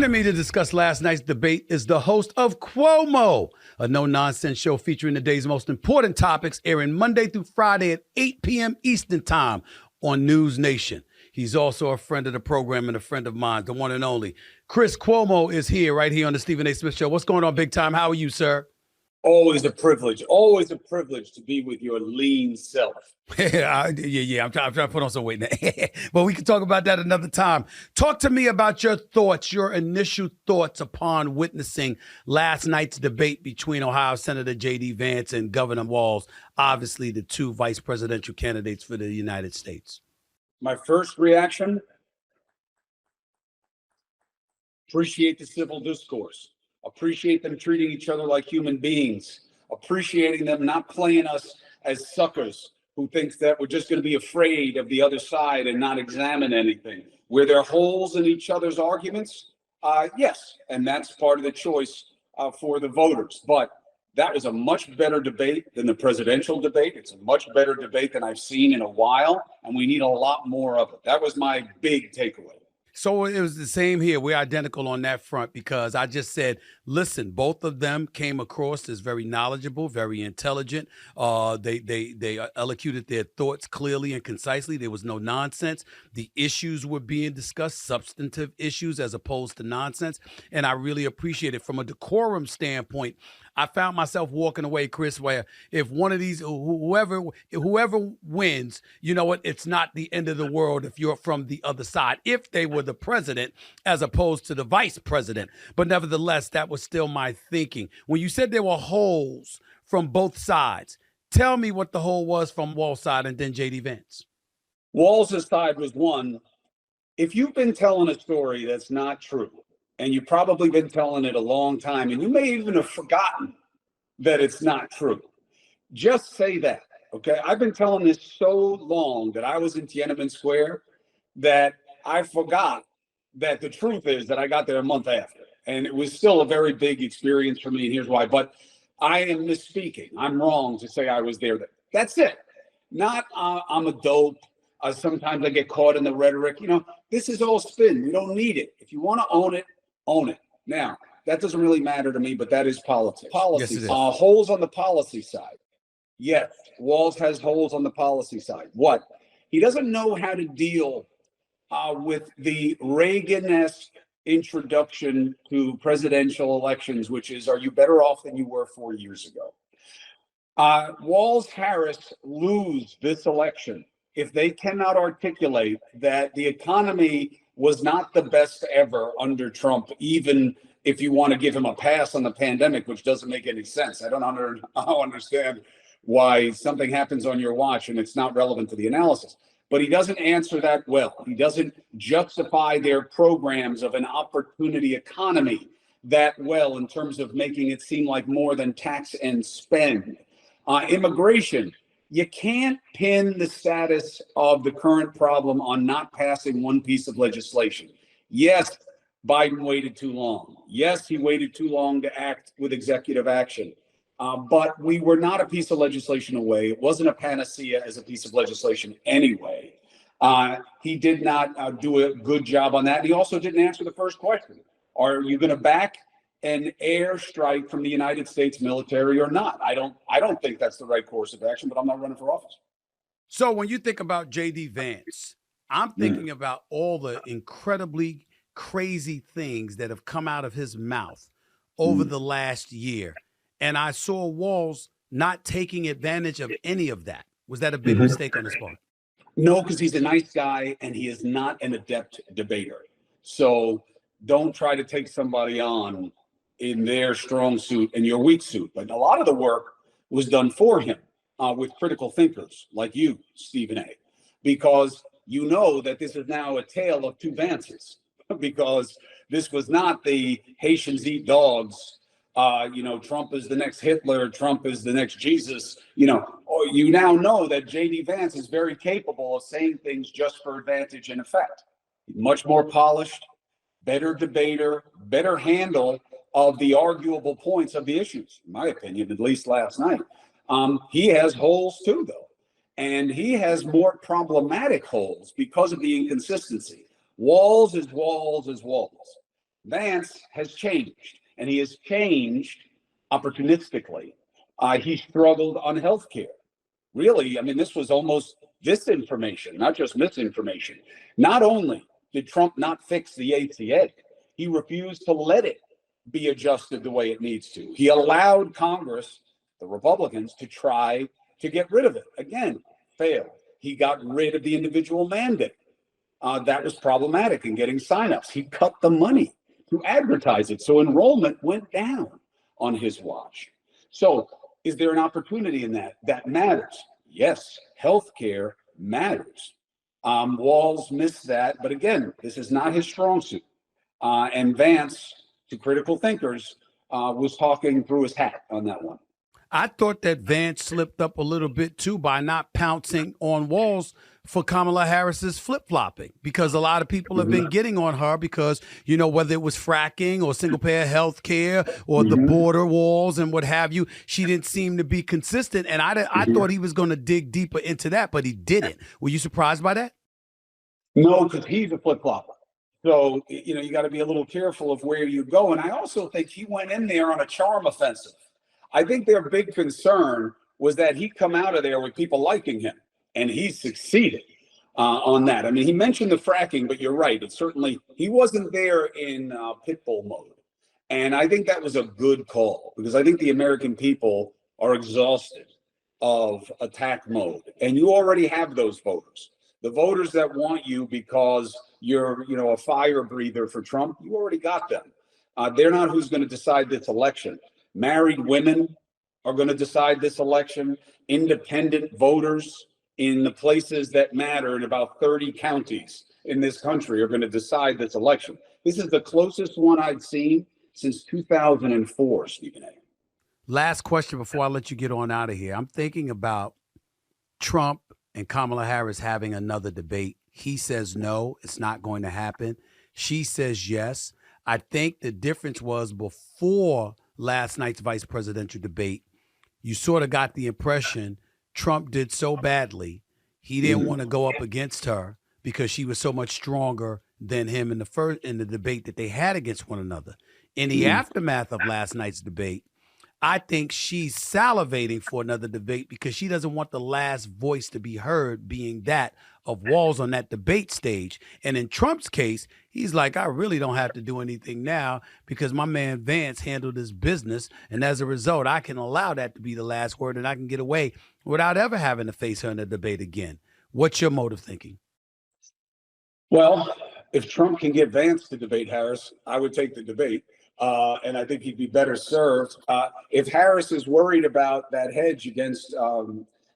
Joining me to discuss last night's debate is the host of Cuomo, a no-nonsense show featuring the day's most important topics, airing Monday through Friday at 8 p.m. Eastern Time on News Nation. He's also a friend of the program and a friend of mine, the one and only. Chris Cuomo is here, right here on the Stephen A. Smith Show. What's going on, big time? How are you, sir? Always a privilege to be with your lean self. Yeah. I'm trying to put on some weight now. But we can talk about that another time. Talk to me about your thoughts, your initial thoughts upon witnessing last night's debate between Ohio Senator JD Vance and Governor Walz, obviously the two vice presidential candidates for the United States. My first reaction, appreciate the civil discourse. Appreciate them treating each other like human beings. Appreciating them not playing us as suckers who thinks that we're just going to be afraid of the other side and not examine anything. Where there are holes in each other's arguments, yes, and that's part of the choice for the voters. But that was a much better debate than the presidential debate. It's a much better debate than I've seen in a while, and we need a lot more of it. That was my big takeaway. So it was the same here. We're identical on that front because I just said, listen, both of them came across as very knowledgeable, very intelligent. They elocuted their thoughts clearly and concisely. There was no nonsense. The issues were being discussed, substantive issues as opposed to nonsense. And I really appreciate it. From a decorum standpoint, I found myself walking away, Chris, where if one of these, whoever wins, you know what, it's not the end of the world if you're from the other side, if they were the president as opposed to the vice president. But nevertheless, that was still my thinking. When you said there were holes from both sides, tell me what the hole was from Walz's side and then JD Vance. Walz's side was one, if you've been telling a story that's not true, and you've probably been telling it a long time, and you may even have forgotten that it's not true, just say that, okay? I've been telling this so long that I was in Tiananmen Square that I forgot that the truth is that I got there a month after. And it was still a very big experience for me, and here's why. But I am misspeaking. I'm wrong to say I was there. That's it. Not I'm a dope. Sometimes I get caught in the rhetoric. You know, this is all spin. You don't need it. If you want to own it, own it. Now, that doesn't really matter to me, but that is politics. Yes, it is. Holes on the policy side. Yes, Walz has holes on the policy side. What? He doesn't know how to deal with the Reagan-esque introduction to presidential elections, which is, are you better off than you were 4 years ago? Walz-Harris lose this election if they cannot articulate that the economy was not the best ever under Trump, even if you want to give him a pass on the pandemic, which doesn't make any sense. I don't understand why something happens on your watch and it's not relevant to the analysis. But he doesn't answer that well. He doesn't justify their programs of an opportunity economy that well in terms of making it seem like more than tax and spend. Immigration. You can't pin the status of the current problem on not passing one piece of legislation. Yes, Biden waited too long. Yes, he waited too long to act with executive action. But we were not a piece of legislation away. It wasn't a panacea as a piece of legislation anyway. He did not do a good job on that. And he also didn't answer the first question. Are you going to back an airstrike from the United States military or not? I don't think that's the right course of action, but I'm not running for office. So when you think about JD Vance, I'm thinking about all the incredibly crazy things that have come out of his mouth over the last year. And I saw Walz not taking advantage of any of that. Was that a big mistake on his part? No, because he's a nice guy and he is not an adept debater. So don't try to take somebody on in their strong suit and your weak suit. But a lot of the work was done for him with critical thinkers like you, Stephen A., because you know that this is now a tale of two Vances, because this was not the Haitians eat dogs. Trump is the next Hitler, Trump is the next Jesus, you now know that JD Vance is very capable of saying things just for advantage and effect. Much more polished, better debater, better handle of the arguable points of the issues, in my opinion, at least last night. He has holes too, though. And he has more problematic holes because of the inconsistency. Walz is Walz is Walz. Vance has changed, and he has changed opportunistically. He struggled on health care. Really, I mean, this was almost disinformation, not just misinformation. Not only did Trump not fix the ACA, he refused to let it be adjusted the way it needs to. He allowed Congress, the Republicans, to try to get rid of it. Again, failed. He got rid of the individual mandate. That was problematic in getting signups. He cut the money to advertise it. So enrollment went down on his watch. So is there an opportunity in that? That matters. Yes, healthcare matters. Walz missed that. But again, this is not his strong suit. And Vance, to critical thinkers, was talking through his hat on that one. I thought that Vance slipped up a little bit too by not pouncing on Walz for Kamala Harris's flip-flopping, because a lot of people have been getting on her because, you know, whether it was fracking or single-payer health care or the border walls and what have you, she didn't seem to be consistent. And I thought he was going to dig deeper into that, but he didn't. Were you surprised by that? No, because he's a flip-flopper. So, you know, you got to be a little careful of where you go. And I also think he went in there on a charm offensive. I think their big concern was that he'd come out of there with people liking him, and he succeeded on that. I mean, he mentioned the fracking, but you're right. It certainly, he wasn't there in pit bull mode. And I think that was a good call, because I think the American people are exhausted of attack mode. And you already have those voters. The voters that want you because you're, you know, a fire breather for Trump, you already got them. They're not who's going to decide this election. Married women are going to decide this election. Independent voters in the places that matter in about 30 counties in this country are going to decide this election. This is the closest one I've seen since 2004, Stephen A. Last question before I let you get on out of here. I'm thinking about Trump and Kamala Harris having another debate. He says no, it's not going to happen. She says yes. I think the difference was before last night's vice presidential debate, you sort of got the impression Trump did so badly, he didn't want to go up against her because she was so much stronger than him in the debate that they had against one another. In the aftermath of last night's debate, I think she's salivating for another debate because she doesn't want the last voice to be heard being that of Walz on that debate stage. And in Trump's case, he's like, I really don't have to do anything now because my man Vance handled his business. And as a result, I can allow that to be the last word and I can get away without ever having to face her in a debate again. What's your motive thinking? Well, if Trump can get Vance to debate Harris, I would take the debate. And I think he'd be better served. If Harris is worried about that hedge against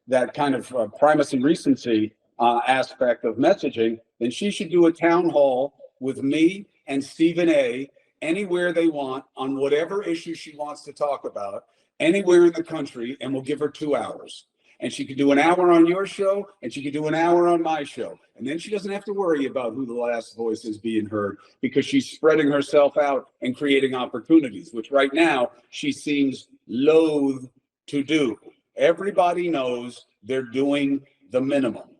that kind of primacy recency aspect of messaging, then she should do a town hall with me and Stephen A. anywhere they want on whatever issue she wants to talk about, anywhere in the country, and we'll give her 2 hours. And she could do an hour on your show, and she could do an hour on my show. And then she doesn't have to worry about who the last voice is being heard because she's spreading herself out and creating opportunities, which right now she seems loath to do. Everybody knows they're doing the minimum.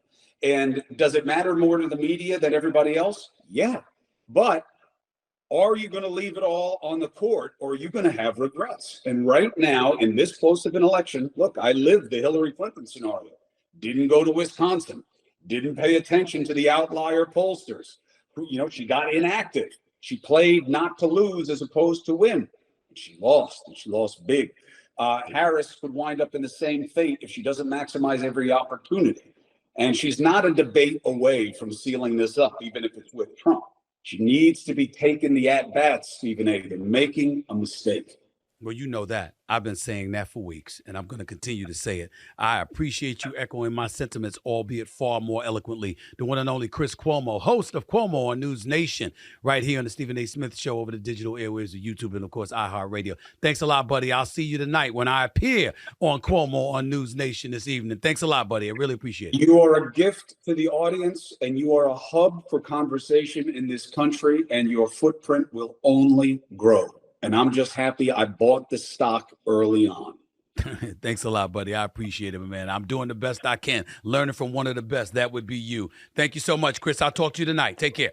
And does it matter more to the media than everybody else? Yeah. But are you going to leave it all on the court, or are you going to have regrets? And right now, in this close of an election, look, I lived the Hillary Clinton scenario. Didn't go to Wisconsin. Didn't pay attention to the outlier pollsters. You know, she got inactive. She played not to lose as opposed to win. She lost, and she lost big. Harris could wind up in the same fate if she doesn't maximize every opportunity. And she's not a debate away from sealing this up, even if it's with Trump. She needs to be taking the at-bats, Stephen A. They're making a mistake. Well, you know that. I've been saying that for weeks, and I'm going to continue to say it. I appreciate you echoing my sentiments, albeit far more eloquently. The one and only Chris Cuomo, host of Cuomo on News Nation, right here on the Stephen A. Smith Show over the digital airwaves of YouTube and, of course, iHeartRadio. Thanks a lot, buddy. I'll see you tonight when I appear on Cuomo on News Nation this evening. Thanks a lot, buddy. I really appreciate it. You are a gift to the audience, and you are a hub for conversation in this country, and your footprint will only grow. And I'm just happy I bought the stock early on. Thanks a lot, buddy. I appreciate it, man. I'm doing the best I can. Learning from one of the best. That would be you. Thank you so much, Chris. I'll talk to you tonight. Take care.